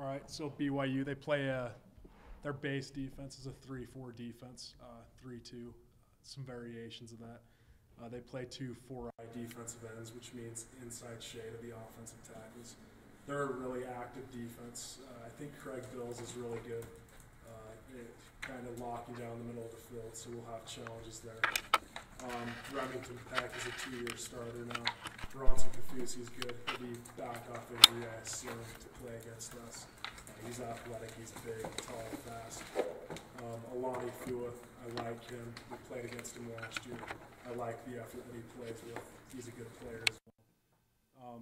All right, so BYU, they play their base defense is a 3-4 defense, 3-2, some variations of that. They play two 4-eye defensive ends, which means inside shade of the offensive tackles. They're a really active defense. I think Craig Bills is really good. It kind of lock you down the middle of the field, so we'll have challenges there. Remington Peck is a 2-year starter now. Bronson Kafusi is good. He'll be back off injury, I assume, to play against us. He's athletic, he's big, tall, fast. Alani Fua, I like him. We played against him last year. I like the effort that he plays with. He's a good player as well.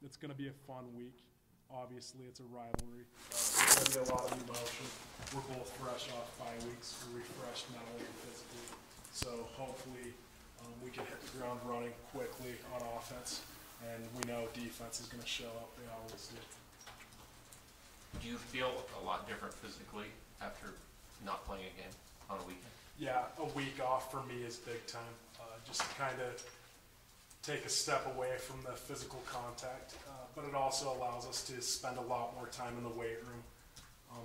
It's going to be a fun week. Obviously, it's a rivalry. There's going to be a lot of emotion. We're both fresh off bye weeks. We're refreshed mentally and physically. So hopefully we can hit the ground running quickly on offense. And we know defense is going to show up. They always do. Do you feel a lot different physically after not playing a game on a weekend? Yeah, a week off for me is big time. Just to kind of take a step away from the physical contact, but it also allows us to spend a lot more time in the weight room.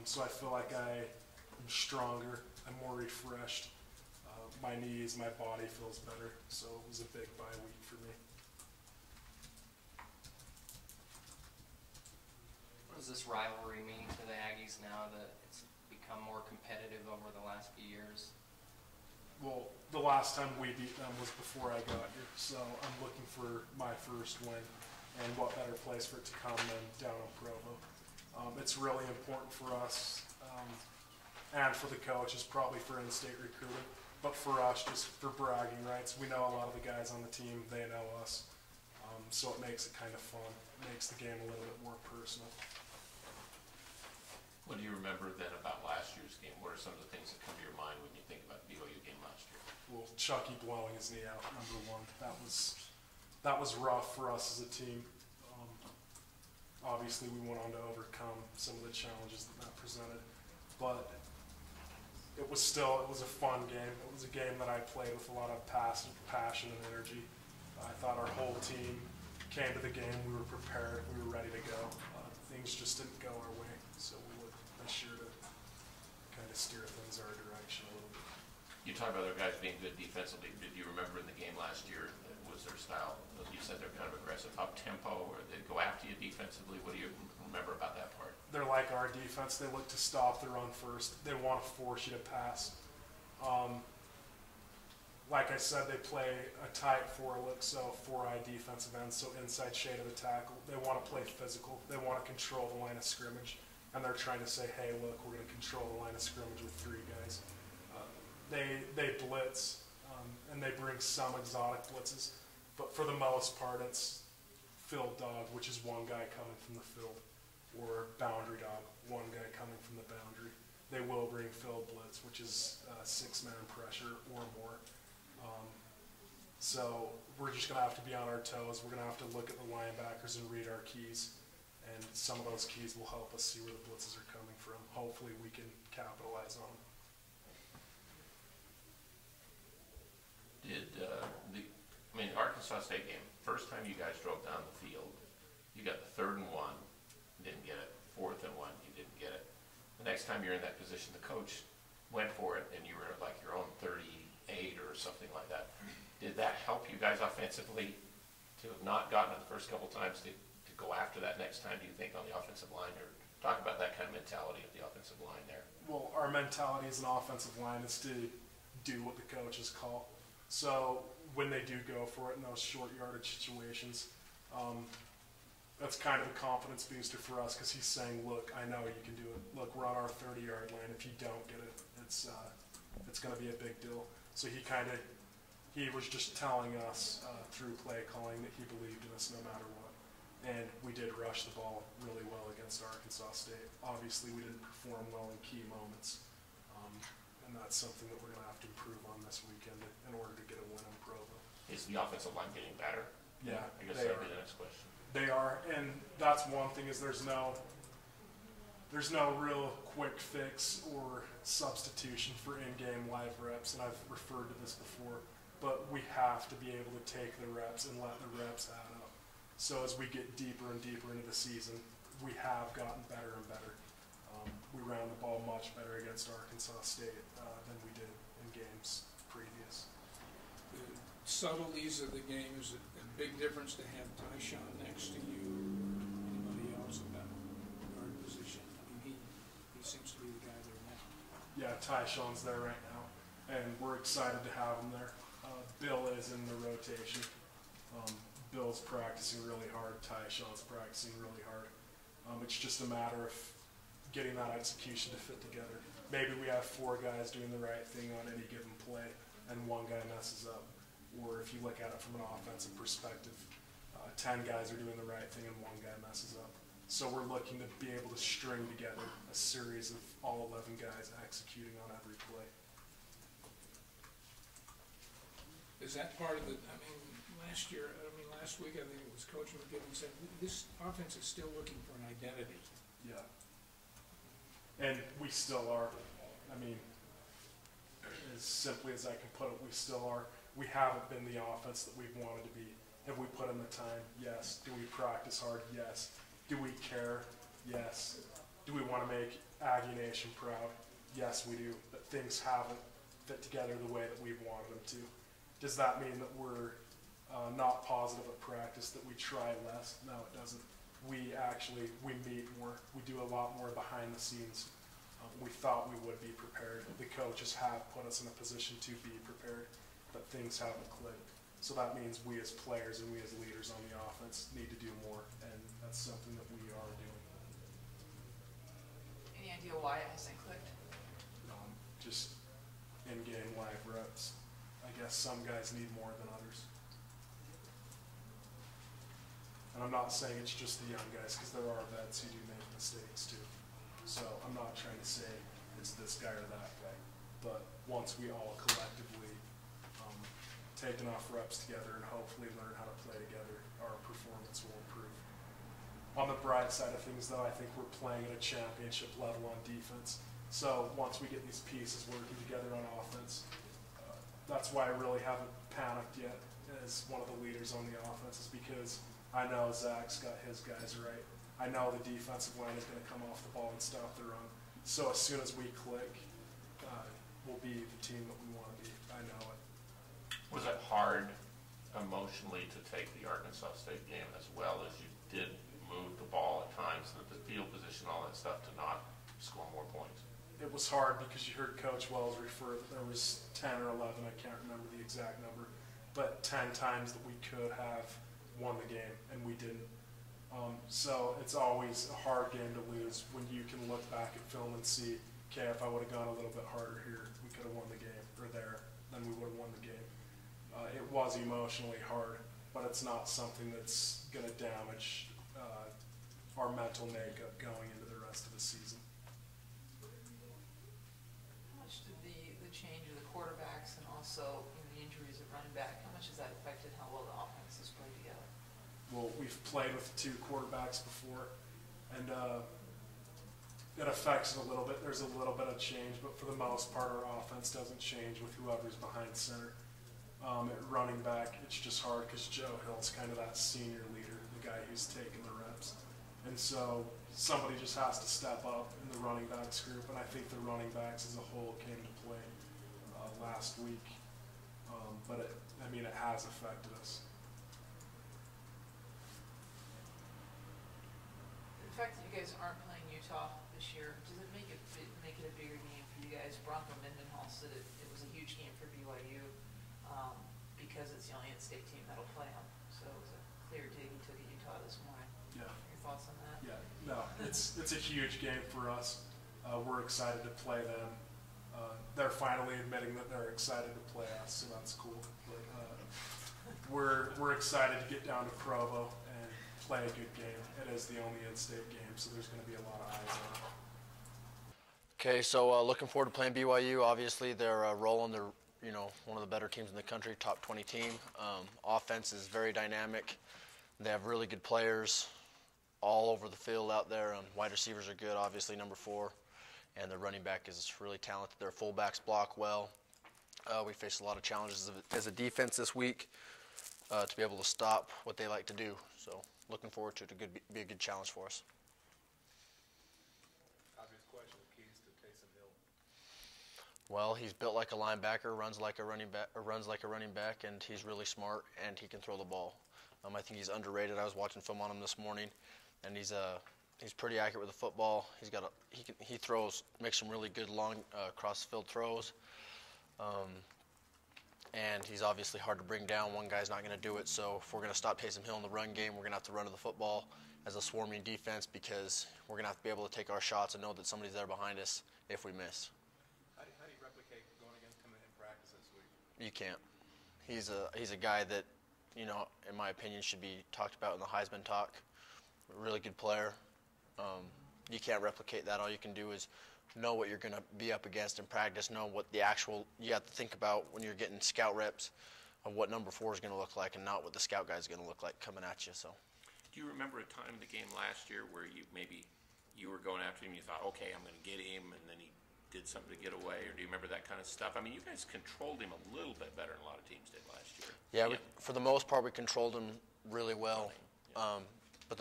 So I feel like I am stronger, I'm more refreshed. My knees, my body feels better, so it was a big bye week for me. What does this rivalry mean to the Aggies now that it's become more competitive over the last few years? Well, the last time we beat them was before I got here, so I'm looking for my first win, and what better place for it to come than down in Provo. It's really important for us, and for the coaches, probably for in-state recruiting, but for us, just for bragging rights. We know a lot of the guys on the team, they know us, so it makes it kind of fun. It makes the game a little bit more personal. What do you remember then about last year's game? What are some of the things that come to your mind when you think about the BYU game last year? Well, Chucky blowing his knee out, number one. That was rough for us as a team. Obviously, we went on to overcome some of the challenges that presented, but it was a fun game. It was a game that I played with a lot of passion and energy. I thought our whole team came to the game. We were prepared. We were ready to go. Things just didn't go our way, so we would be sure to kind of steer things our direction a little bit. You talk about other guys being good defensively. Did you remember in the game last year, was their style? You said they're kind of aggressive, up tempo, or they go after you defensively. What do you remember about that part? They're like our defense. They look to stop the run first. They want to force you to pass. Like I said, they play a tight 4-look, so 4-eye defensive end, so inside shade of the tackle. They want to play physical. They want to control the line of scrimmage, and they're trying to say, hey, look, we're going to control the line of scrimmage with 3 guys. They blitz, and they bring some exotic blitzes, but for the most part, it's field dog, which is one guy coming from the field, or boundary dog, one guy coming from the boundary. They will bring field blitz, which is 6-man pressure or more. So we're just going to have to be on our toes. We're going to have to look at the linebackers and read our keys, and some of those keys will help us see where the blitzes are coming from. Hopefully we can capitalize on them. Arkansas State game, first time you guys drove down the field, you got the 3rd and 1, didn't get it. 4th and 1, you didn't get it. The next time you're in that position, the coach went for it, and you were at like your own 38 or something like that. Did that help you guys offensively to have not gotten it the first couple times to go after that next time, do you think, on the offensive line? Or talk about that kind of mentality of the offensive line there. Well, our mentality as an offensive line is to do what the coaches call. So when they do go for it in those short yardage situations, that's kind of a confidence booster for us, because he's saying, look, I know you can do it. Look, we're on our 30-yard line. If you don't get it, it's going to be a big deal. So he was just telling us through play calling that he believed in us no matter what. And we did rush the ball really well against Arkansas State. Obviously, we didn't perform well in key moments, and that's something that we're going to have to improve on this weekend in order to get a win in Provo. Is the offensive line getting better? Yeah, I guess that would be the next question. They are, and that's one thing, is there's no real quick fix or substitution for in-game live reps, and I've referred to this before, but we have to be able to take the reps and let the reps add up. So as we get deeper and deeper into the season, we have gotten better and better. much better against Arkansas State than we did in games previous. The subtleties of the game, is it a big difference to have Tyshawn next to you or anybody else in that guard position? I mean, he seems to be the guy there now. Yeah, Tyshawn's there right now, and we're excited to have him there. Bill is in the rotation. Bill's practicing really hard. Tyshawn's practicing really hard. It's just a matter of getting that execution to fit together. Maybe we have 4 guys doing the right thing on any given play, and 1 guy messes up. Or if you look at it from an offensive perspective, 10 guys are doing the right thing and 1 guy messes up. So we're looking to be able to string together a series of all 11 guys executing on every play. Is that part of the, last week I think it was Coach McGibbon said, this offense is still looking for an identity. Yeah. And we still are. I mean, as simply as I can put it, we still are. We haven't been the offense that we've wanted to be. Have we put in the time? Yes. Do we practice hard? Yes. Do we care? Yes. Do we want to make Aggie Nation proud? Yes, we do. But things haven't fit together the way that we've wanted them to. Does that mean that we're not positive at practice, that we try less? No, it doesn't. We meet more. We do a lot more behind the scenes. We thought we would be prepared. The coaches have put us in a position to be prepared, but things haven't clicked. So that means we as players and we as leaders on the offense need to do more, and that's something that we are doing. Any idea why it hasn't clicked? Just in-game live reps. I guess some guys need more than others. And I'm not saying it's just the young guys, because there are vets who do make mistakes too. So I'm not trying to say it's this guy or that guy. But once we all collectively take enough reps together and hopefully learn how to play together, our performance will improve. On the bright side of things, though, I think we're playing at a championship level on defense. So once we get these pieces working together on offense, that's why I really haven't panicked yet as one of the leaders on the offense, is because I know Zach's got his guys right. I know the defensive line is going to come off the ball and stop the run. So as soon as we click, we'll be the team that we want to be. I know it. Was it hard emotionally to take the Arkansas State game as well as you did move the ball at times, the field position, all that stuff, to not score more points? It was hard because you heard Coach Wells refer that there was 10 or 11, I can't remember the exact number, but 10 times that we could have won the game, and we didn't. So it's always a hard game to lose when you can look back at film and see, okay, if I would have gone a little bit harder here, we could have won the game, or there, then we would have won the game. It was emotionally hard, but it's not something that's going to damage our mental makeup going into the rest of the season. How much did the change of the quarterbacks and also the injuries of running back, how much has that affected how well the offense has played together? Well, we've played with 2 quarterbacks before, and it affects it a little bit. There's a little bit of change, but for the most part, our offense doesn't change with whoever's behind center. At running back, it's just hard because Joe Hill's kind of that senior leader, the guy who's taking the reps. And so somebody just has to step up in the running backs group, and I think the running backs as a whole came to play last week. But it has affected us. The fact that you guys aren't playing Utah this year, does it make it a bigger game for you guys? Bronco Mendenhall said it was a huge game for BYU because it's the only in-state team that'll play them. So it was a clear dig. He took at Utah this morning. Yeah. Your thoughts on that? Yeah. No, it's a huge game for us. We're excited to play them. They're finally admitting that they're excited to play us, so that's cool. But, we're excited to get down to Provo and play a good game. It is the only in-state game, so there's going to be a lot of eyes on it. Okay, so looking forward to playing BYU. Obviously, they're rolling. They're one of the better teams in the country, top 20 team. Offense is very dynamic. They have really good players all over the field out there. Wide receivers are good, obviously, number 4. And the running back is really talented. Their fullbacks block well. We faced a lot of challenges as a defense this week to be able to stop what they like to do. So looking forward to it. Be a good challenge for us. Obvious question, keys to Well, he's built like a linebacker, runs like a running back, and he's really smart, and he can throw the ball. I think he's underrated. I was watching film on him this morning, and he's pretty accurate with the football. He throws, makes some really good long cross field throws, and he's obviously hard to bring down. One guy's not going to do it. So if we're going to stop Taysom Hill in the run game, we're going to have to run to the football as a swarming defense, because we're going to have to be able to take our shots and know that somebody's there behind us if we miss. How do you replicate going against him in practice this week? You can't. He's a guy that, in my opinion, should be talked about in the Heisman talk. A really good player. You can't replicate that. All you can do is know what you're going to be up against in practice, know what you have to think about when you're getting scout reps of what number 4 is going to look like, and not what the scout guy is going to look like coming at you. So, Do you remember a time in the game last year where you were going after him and you thought, okay, I'm going to get him, and then he did something to get away? Or do you remember that kind of stuff? I mean, you guys controlled him a little bit better than a lot of teams did last year. Yeah, for the most part, we controlled him really well. But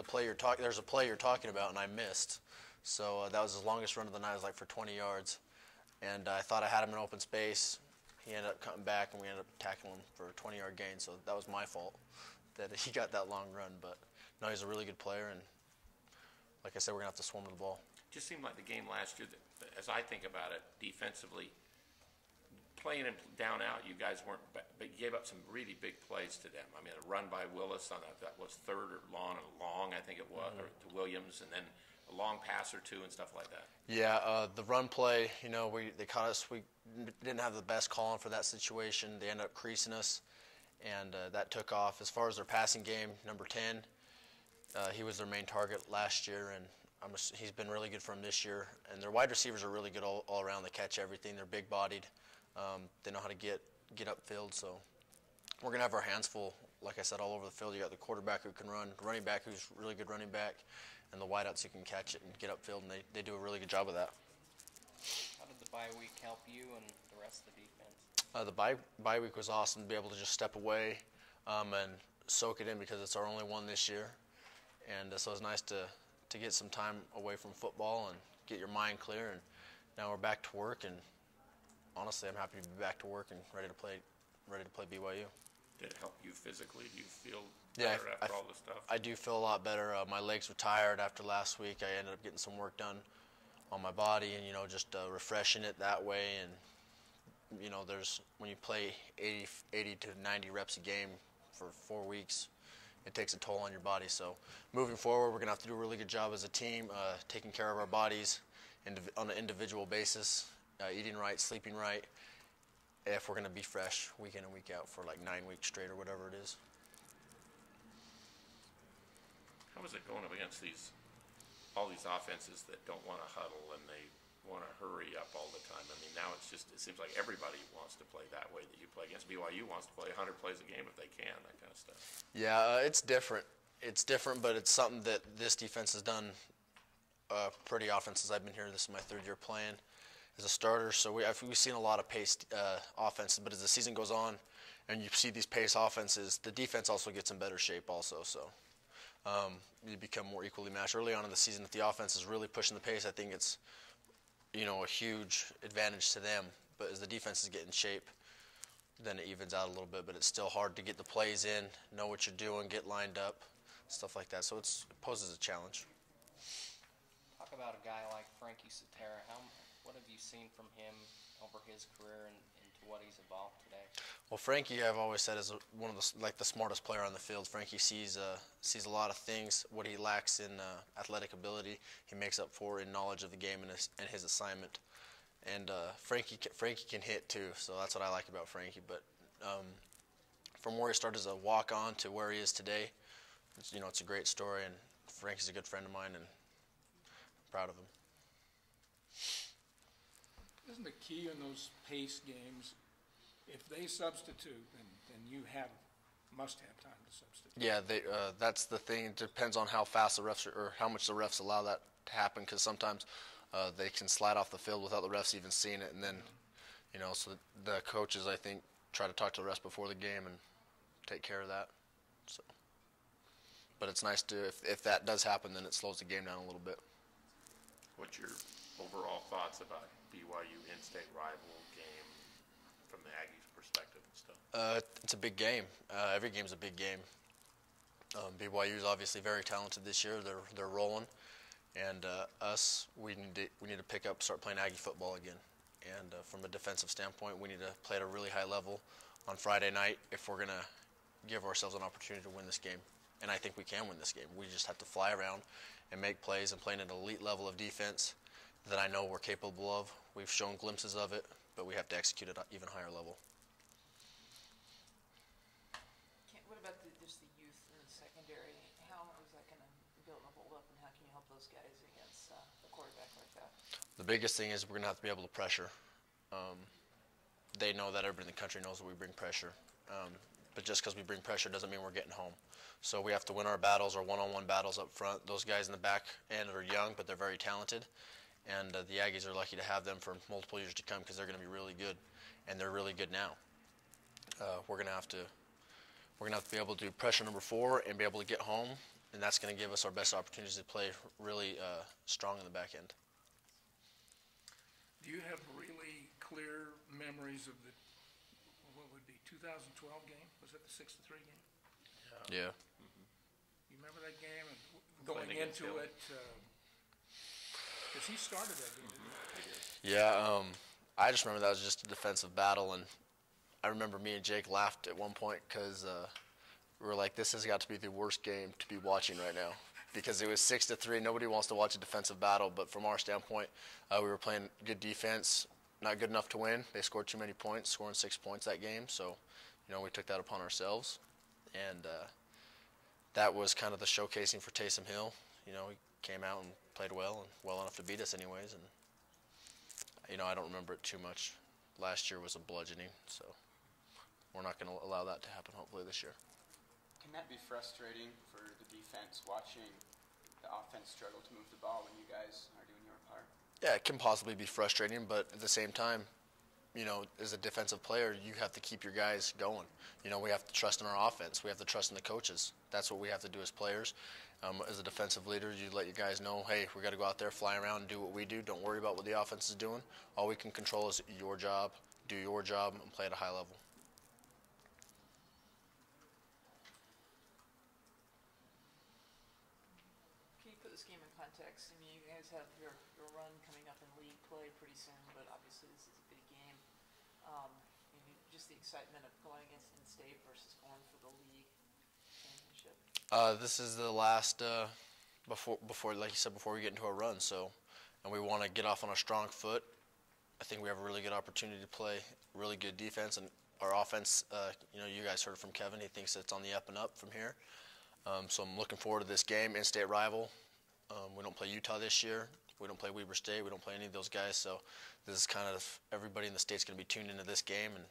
there's a play you're talking about, and I missed. So that was his longest run of the night. It was like for 20 yards. And I thought I had him in open space. He ended up cutting back, and we ended up tackling him for a 20-yard gain. So that was my fault that he got that long run. But no, he's a really good player, and like I said, we're going to have to swarm to the ball. Just seemed like the game last year, as I think about it, defensively, playing him down out, you guys weren't, but you gave up some really big plays to them. I mean, a run by Willis on that was third or long, I think it was, or to Williams, and then a long pass or two and stuff like that. Yeah, the run play, they caught us. We didn't have the best call on for that situation. They ended up creasing us, and that took off. As far as their passing game, number 10, he was their main target last year, and he's been really good for them this year. And their wide receivers are really good all around. They catch everything. They're big-bodied. They know how to get upfield. So we're going to have our hands full, like I said, all over the field. You got the quarterback who can run, running back who's a really good running back, and the wideouts who can catch it and get upfield, and they do a really good job of that. How did the bye week help you and the rest of the defense? The bye week was awesome to be able to just step away and soak it in, because it's our only one this year. And so it's nice to get some time away from football and get your mind clear. And now we're back to work, and honestly, I'm happy to be back to work and ready to play BYU. Did it help you physically? Do you feel better after all this stuff? I do feel a lot better. My legs were tired after last week. I ended up getting some work done on my body, and just refreshing it that way. And when you play 80 to 90 reps a game for 4 weeks, it takes a toll on your body. So moving forward, we're going to have to do a really good job as a team, taking care of our bodies on an individual basis, eating right, sleeping right, if we're going to be fresh week in and week out for like 9 weeks straight or whatever it is. How is it going up against all these offenses that don't want to huddle and they want to hurry up all the time? I mean, now it seems like everybody wants to play that way that you play against. BYU wants to play 100 plays a game if they can, that kind of stuff. Yeah, it's different. It's different, but it's something that this defense has done pretty often since I've been here. This is my 3rd year playing as a starter. So we've seen a lot of paced offenses, but as the season goes on and you see these pace offenses, the defense also gets in better shape also. So you become more equally matched. Early on in the season, if the offense is really pushing the pace, I think it's a huge advantage to them. But as the defense is getting shape, then it evens out a little bit. But it's still hard to get the plays in, know what you're doing, get lined up, stuff like that. So it poses a challenge. Talk about a guy like Frankie Satera. What have you seen from him over his career and to what he's evolved today? Well, Frankie, I've always said, is one of the smartest player on the field. Frankie sees a lot of things. What he lacks in athletic ability, he makes up for in knowledge of the game and his assignment. And Frankie can hit too, so that's what I like about Frankie. But from where he started as a walk-on to where he is today, it's a great story. And Frankie's a good friend of mine, and I'm proud of him. Isn't the key in those pace games, if they substitute, then you must have time to substitute? Yeah, that's the thing. It depends on how fast the refs or how much the refs allow that to happen, because sometimes they can slide off the field without the refs even seeing it, and then, so the coaches, I think, try to talk to the refs before the game and take care of that. So, but it's nice to, if that does happen, then it slows the game down a little bit. What's overall thoughts about BYU in-state rival game from the Aggies' perspective and stuff? It's a big game. Every game's a big game. BYU is obviously very talented this year. They're rolling, and we need to pick up, start playing Aggie football again. And from a defensive standpoint, we need to play at a really high level on Friday night if we're gonna give ourselves an opportunity to win this game. And I think we can win this game. We just have to fly around and make plays and play at an elite level of defense that I know we're capable of. We've shown glimpses of it, but we have to execute at an even higher level. What about just the youth in the secondary? How is that going to be able to hold up, and how can you help those guys against a quarterback like that? The biggest thing is we're going to have to be able to pressure. They know that everybody in the country knows that we bring pressure. But just because we bring pressure doesn't mean we're getting home. So we have to win our battles, our one-on-one battles up front. Those guys in the back end are young, but they're very talented. And the Aggies are lucky to have them for multiple years to come because they're going to be really good, and they're really good now. We're going to have to be able to do pressure number 4 and be able to get home, and that's going to give us our best opportunities to play really strong in the back end. Do you have really clear memories of the, what would be, 2012 game? Was that the 6-3 game? Yeah. You remember that game and going Playing against into Hill. it? Because he started that game, didn't he? Yeah, I just remember that was just a defensive battle, and I remember me and Jake laughed at one point because we were like, this has got to be the worst game to be watching right now because it was 6-3. Nobody wants to watch a defensive battle, but from our standpoint, we were playing good defense, not good enough to win. They scored too many points, scoring 6 points that game, so we took that upon ourselves, and that was kind of the showcasing for Taysom Hill. He came out and played well, and well enough to beat us anyways, and I don't remember it too much. Last year was a bludgeoning, so we're not going to allow that to happen hopefully this year. Can that be frustrating for the defense, watching the offense struggle to move the ball when you guys are doing your part? Yeah, it can possibly be frustrating, but at the same time, as a defensive player, you have to keep your guys going. We have to trust in our offense. We have to trust in the coaches. That's what we have to do as players. As a defensive leader, you let your guys know, hey, we got to go out there, fly around, and do what we do. Don't worry about what the offense is doing. All we can control is your job, do your job, and play at a high level. Can you put this game in context? I mean, you guys have your run coming up in league play pretty soon, but obviously this is a big game. Just the excitement of going against in-state versus going for the league championship. This is the last before, like you said, before we get into a run. So, and we want to get off on a strong foot. I think we have a really good opportunity to play really good defense, and our offense. You guys heard from Kevin. He thinks it's on the up and up from here. So I'm looking forward to this game. In-state rival. We don't play Utah this year. We don't play Weber State. We don't play any of those guys. So this is kind of everybody in the state's going to be tuned into this game, and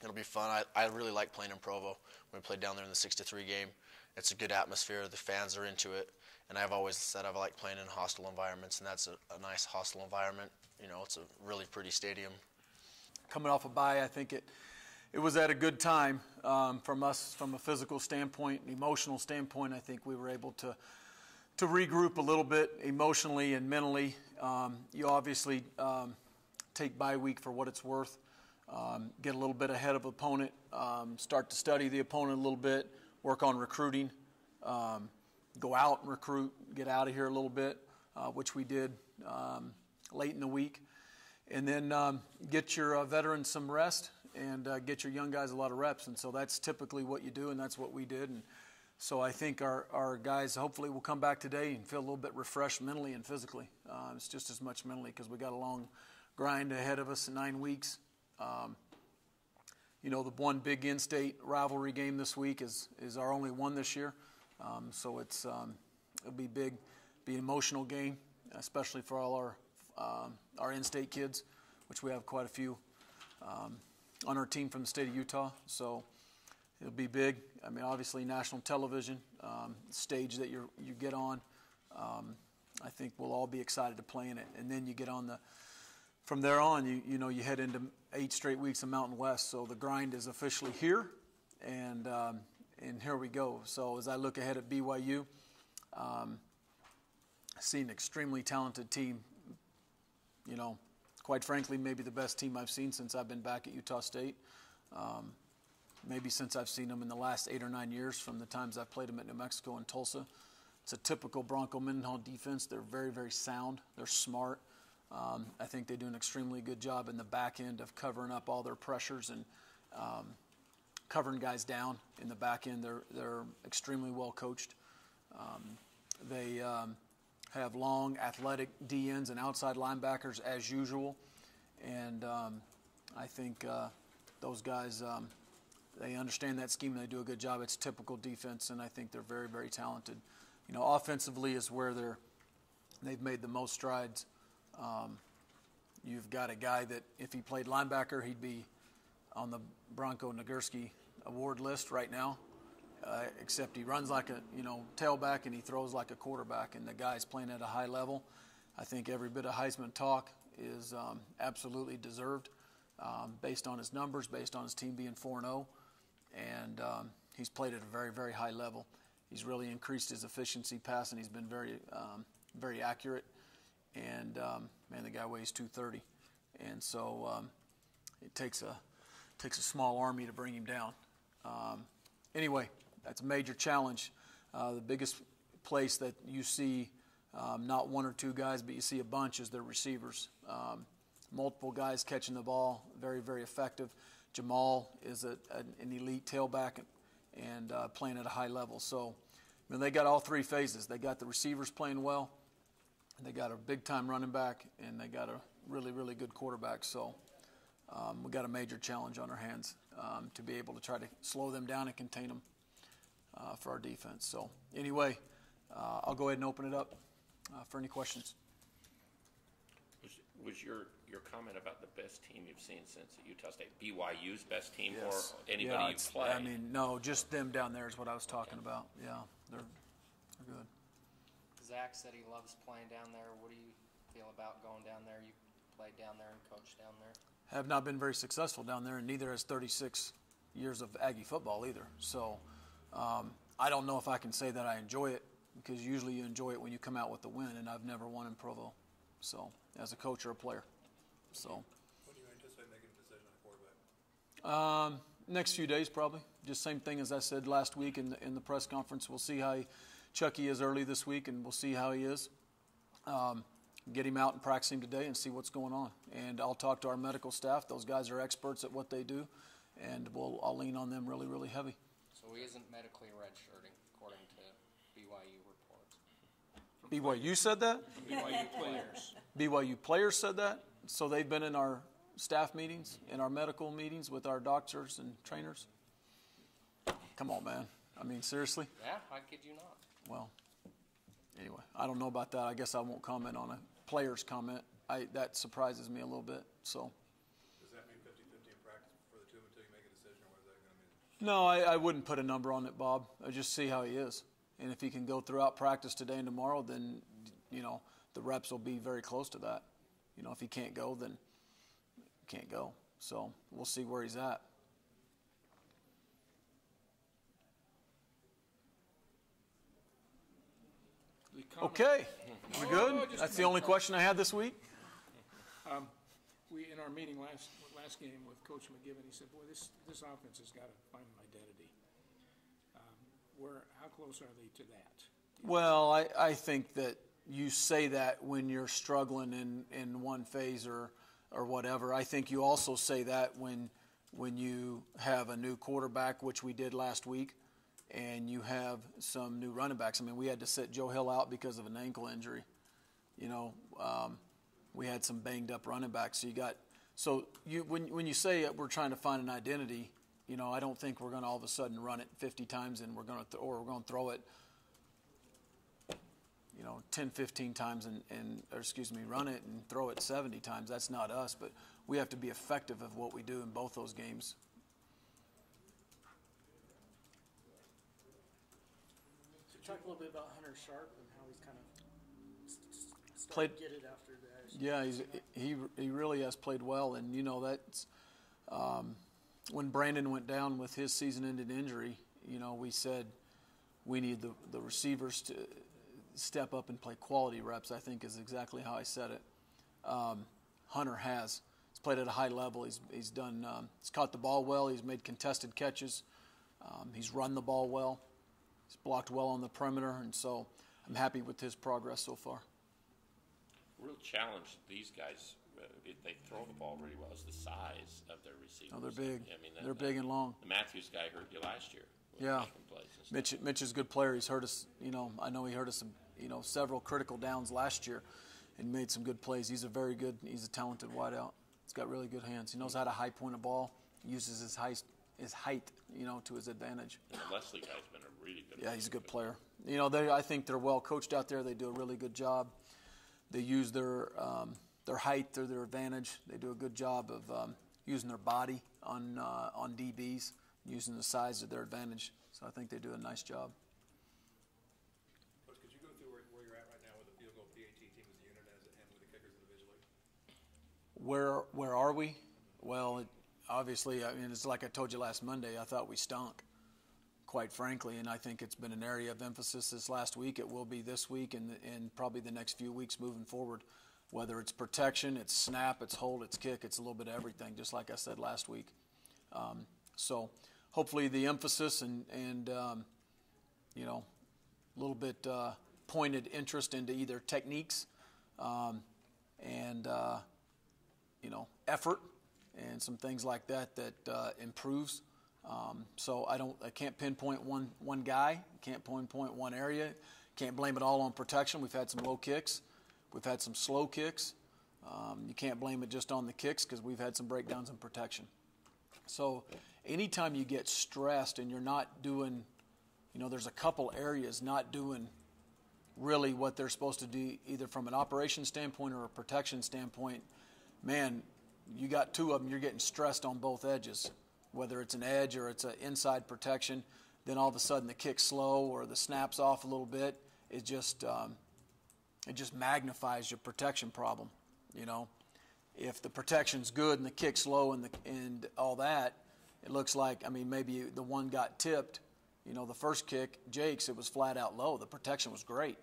it'll be fun. I really like playing in Provo. We played down there in the 6-3 game. It's a good atmosphere. The fans are into it. And I've always said I like playing in hostile environments, and that's a nice hostile environment. It's a really pretty stadium. Coming off a bye, I think it was at a good time from us, from a physical standpoint, an emotional standpoint. I think we were able to regroup a little bit emotionally and mentally. You obviously take bye week for what it's worth. Get a little bit ahead of opponent, start to study the opponent a little bit, work on recruiting, go out and recruit, get out of here a little bit, which we did late in the week. And then get your veterans some rest and get your young guys a lot of reps. And so that's typically what you do, and that's what we did. And so I think our guys hopefully will come back today and feel a little bit refreshed mentally and physically. It's just as much mentally because we got a long grind ahead of us in 9 weeks. The one big in-state rivalry game this week is our only one this year. So it'll be big, be an emotional game, especially for all our in-state kids, which we have quite a few on our team from the state of Utah. So it'll be big. I mean, obviously national television, stage that you get on. I think we'll all be excited to play in it. And then you get on from there on, you head into 8 straight weeks of Mountain West. So the grind is officially here, and here we go. So as I look ahead at BYU, I see an extremely talented team, quite frankly, maybe the best team I've seen since I've been back at Utah State. Maybe since I've seen them in the last 8 or 9 years from the times I've played them at New Mexico and Tulsa. It's a typical Bronco Mendenhall defense. They're very, very sound. They're smart. I think they do an extremely good job in the back end of covering up all their pressures and covering guys down in the back end. They're extremely well coached. They have long, athletic DNs and outside linebackers as usual. And I think those guys, they understand that scheme and they do a good job. It's typical defense, and I think they're very, very talented. Offensively is where they've made the most strides. You've got a guy that if he played linebacker, he'd be on the Bronco Nagurski award list right now, except he runs like a tailback and he throws like a quarterback, and the guy's playing at a high level. I think every bit of Heisman talk is absolutely deserved based on his numbers, based on his team being 4-0, and he's played at a very, very high level. He's really increased his efficiency passing. He's been very, very accurate. And, the guy weighs 230. And so it takes a small army to bring him down. Anyway, that's a major challenge. The biggest place that you see not one or two guys, but you see a bunch is their receivers. Multiple guys catching the ball, very, very effective. Jamal is an elite tailback and playing at a high level. So they got all three phases. They got the receivers playing well, they got a big-time running back, and they got a really, really good quarterback. So we got a major challenge on our hands to be able to try to slow them down and contain them for our defense. So anyway, I'll go ahead and open it up for any questions. Was your comment about the best team you've seen since at Utah State BYU's best team, Yes. or anybody you've played? No, just them down there is what I was talking about. Yeah, they're good. Zach said he loves playing down there. What do you feel about going down there? You played down there and coached down there. Have not been very successful down there, and neither has 36 years of Aggie football either. So I don't know if I can say that I enjoy it, because usually you enjoy it when you come out with the win, and I've never won in Provo. So as a coach or a player. So. When do you anticipate making a decision on quarterback? Next few days probably. Just same thing as I said last week in the press conference. We'll see how Chucky is early this week, and we'll see how he is. Get him out and practice him today and see what's going on. And I'll talk to our medical staff. Those guys are experts at what they do, and I'll lean on them really, really heavy. So he isn't medically redshirting, according to BYU reports. BYU said that? BYU players. BYU players said that? So they've been in our staff meetings, in our medical meetings with our doctors and trainers? Come on, man. I mean, seriously? Yeah, I kid you not. Well, anyway, I don't know about that. I guess I won't comment on a player's comment. That surprises me a little bit. So. Does that mean 50-50 in practice for the two until you make a decision, or what is that going to mean? No, I wouldn't put a number on it, Bob. I just see how he is. And if he can go throughout practice today and tomorrow, then, the reps will be very close to that. If he can't go, then he can't go. So we'll see where he's at. Okay, we good? just That's a the only minute. question I had this week. We in our meeting last game with Coach McGibbon, he said, "Boy, this offense has got to find an identity." How close are they to that? Well, I think that you say that when you're struggling in one phase or whatever. I think you also say that when you have a new quarterback, which we did last week, and you have some new running backs. I mean, we had to sit Joe Hill out because of an ankle injury. We had some banged up running backs. So when you say we're trying to find an identity, I don't think we're going to all of a sudden run it 50 times and we're going to throw it 10, 15 times run it and throw it 70 times. That's not us, but we have to be effective of what we do in both those games. Talk a little bit about Hunter Sharp and how he's kind of started Played- to get it after that. Yeah, he really has played well, and that's when Brandon went down with his season-ending injury. We said we need the receivers to step up and play quality reps. I think is exactly how I said it. Hunter has. He's played at a high level. He's done. He's caught the ball well. He's made contested catches. He's run the ball well. He's blocked well on the perimeter, and so I'm happy with his progress so far. Real challenge these guys. They throw the ball really well. Is the size of their receivers. Oh, they're big. I mean, They're big and long. The Matthews guy hurt you last year. Yeah. Plays and stuff. Mitch is a good player. He's hurt us. I know he hurt us. Several critical downs last year, and made some good plays. He's a very good. He's a talented wideout. He's got really good hands. He knows how to high point a ball. He uses his height, to his advantage. And the Leslie guy's been a really good. Yeah, he's a good player. I think they're well coached out there. They do a really good job. They use their height to their advantage. They do a good job of using their body on DBs, using the size to their advantage. So I think they do a nice job. Coach, could you go through where you're at right now with the field goal PAT team as a unit and with the kickers individually? Where are we? Well, obviously, it's like I told you last Monday. I thought we stunk, quite frankly, and I think it's been an area of emphasis this last week. It will be this week and probably the next few weeks moving forward. Whether it's protection, it's snap, it's hold, it's kick, it's a little bit of everything, just like I said last week. So hopefully the emphasis and a little bit pointed interest into either techniques and effort and some things like that improves. So I can't pinpoint one guy, can't pinpoint one area, can't blame it all on protection. We've had some low kicks. We've had some slow kicks. You can't blame it just on the kicks because we've had some breakdowns in protection. So anytime you get stressed and you're not doing, there's a couple areas not doing really what they're supposed to do, either from an operation standpoint or a protection standpoint, man, you got two of them, you're getting stressed on both edges. Whether it's an edge or it's an inside protection, then all of a sudden the kick's slow or the snap's off a little bit. It just magnifies your protection problem. If the protection's good and the kick's low and all that, it looks like maybe the one got tipped. The first kick, Jake's, it was flat out low. The protection was great.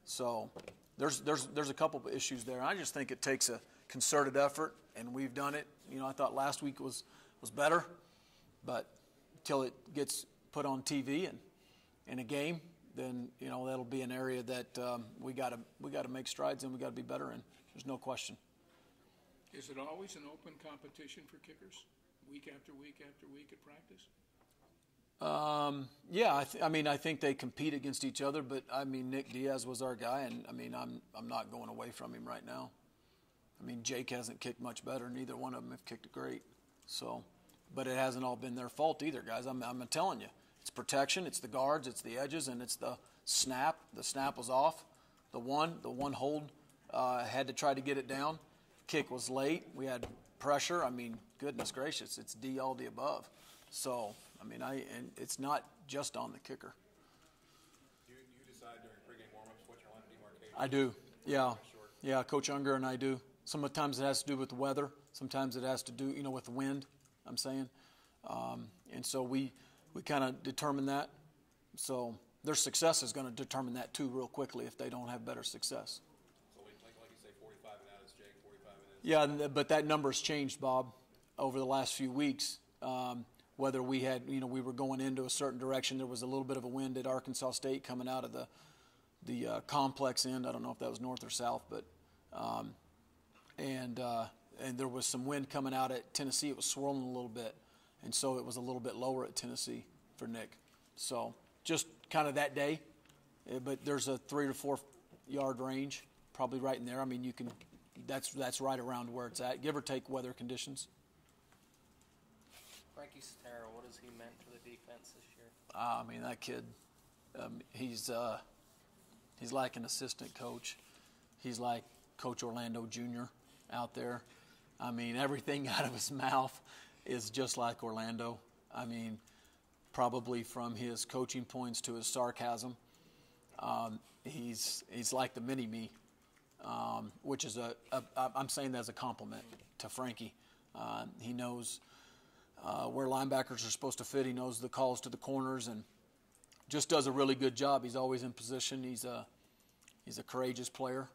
So there's a couple of issues there. I just think it takes a concerted effort, and we've done it. I thought last week was better, but until it gets put on TV and in a game, then that'll be an area that we got to make strides in. We got to be better in. There's no question. Is it always an open competition for kickers, week after week after week at practice? Yeah, I think they compete against each other. But Nick Diaz was our guy, and I'm not going away from him right now. Jake hasn't kicked much better. Neither one of them have kicked great. So, but it hasn't all been their fault either, guys. I'm telling you. It's protection, it's the guards, it's the edges, and it's the snap. The snap was off. The one hold had to try to get it down. Kick was late. We had pressure. Goodness gracious, it's all the above. So, and it's not just on the kicker. You decide during pregame warm-ups what your line of demarcation? I do, yeah. Yeah, Coach Unger and I do. Sometimes it has to do with the weather. Sometimes it has to do, with the wind, I'm saying. And so we kind of determine that. So their success is going to determine that too real quickly if they don't have better success. So like you say, 45 and out is Jake, 45 and in. Yeah, but that number's changed, Bob, over the last few weeks. Whether we had, we were going into a certain direction. There was a little bit of a wind at Arkansas State coming out of the complex end. I don't know if that was north or south, but and there was some wind coming out at Tennessee. It was swirling a little bit. And so it was a little bit lower at Tennessee for Nick. So just kind of that day. But there's a 3 to 4 yard range, probably right in there. That's right around where it's at, give or take weather conditions. Frankie Cetera, what has he meant to the defense this year? That kid, he's like an assistant coach. He's like Coach Orlando Jr. out there. Everything out of his mouth is just like Orlando. Probably from his coaching points to his sarcasm. He's like the mini-me, which is I'm saying that as a compliment to Frankie. He knows where linebackers are supposed to fit. He knows the calls to the corners and just does a really good job. He's always in position. He's a courageous player.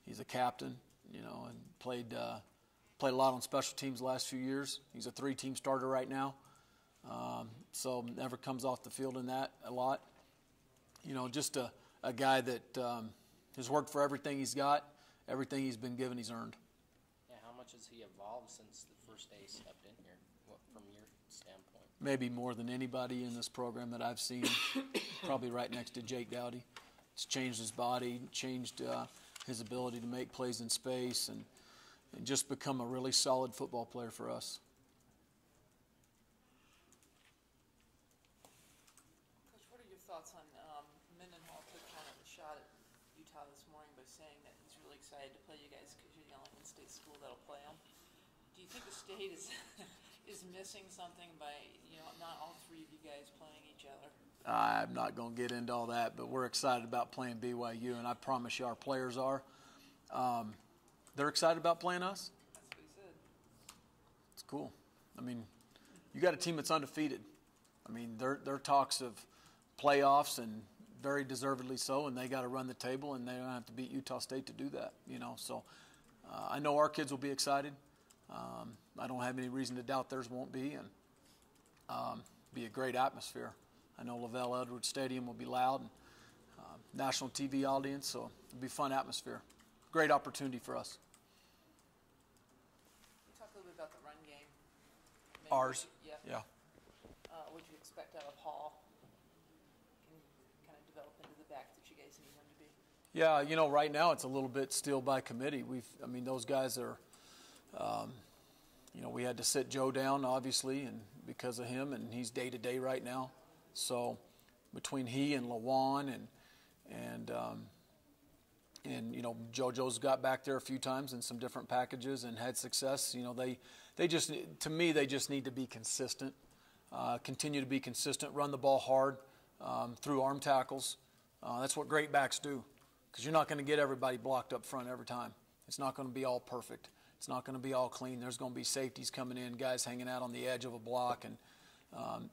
He's a captain, you know, and played a lot on special teams the last few years. He's a 3-team starter right now, so never comes off the field in that a lot. You know, just a guy that has worked for everything he's got, everything he's been given, he's earned. Yeah, how much has he evolved since the first day he stepped in here, from your standpoint? Maybe more than anybody in this program that I've seen, probably right next to Jake Dowdy. It's changed his body, changed his ability to make plays in space, and just become a really solid football player for us. Coach, what are your thoughts on Mendenhall took kind of a shot at Utah this morning by saying that he's really excited to play you guys because you're the only in-state school that'll play him. Do you think the state is is missing something by, you know, not all three of you guys playing each other? I'm not going to get into all that, but we're excited about playing BYU, and I promise you our players are. They're excited about playing us. That's what he said. It's cool. I mean, you got a team that's undefeated. I mean, their talks of playoffs, and very deservedly so, and they got to run the table, and they don't have to beat Utah State to do that, you know. So I know our kids will be excited. I don't have any reason to doubt theirs won't be, and be a great atmosphere. I know Lavelle Edwards Stadium will be loud, and national TV audience, so it'll be a fun atmosphere. Great opportunity for us. Can you talk a little bit about the run game? Maybe Ours? Yeah. Yeah. What do you expect out of Hall? Can you kind of develop into the back that you guys need him to be? Yeah, you know, right now it's a little bit still by committee. I mean, those guys are, you know, we had to sit Joe down, obviously, and because of him, and he's day-to-day right now. So between he and Lawan and you know, JoJo's got back there a few times in some different packages and had success. You know, they just, to me, they just need to be consistent, continue to be consistent, run the ball hard through arm tackles. That's what great backs do, because you're not going to get everybody blocked up front every time. It's not going to be all perfect. It's not going to be all clean. There's going to be safeties coming in, guys hanging out on the edge of a block, and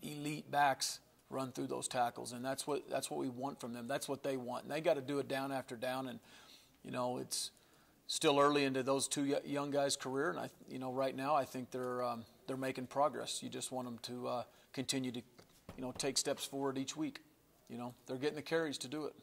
elite backs run through those tackles, and that's what we want from them. That's what they want, and they got to do it down after down. And you know, it's still early into those two young guys' career, and you know, right now I think they're making progress. You just want them to continue to, you know, take steps forward each week. You know, they're getting the carries to do it.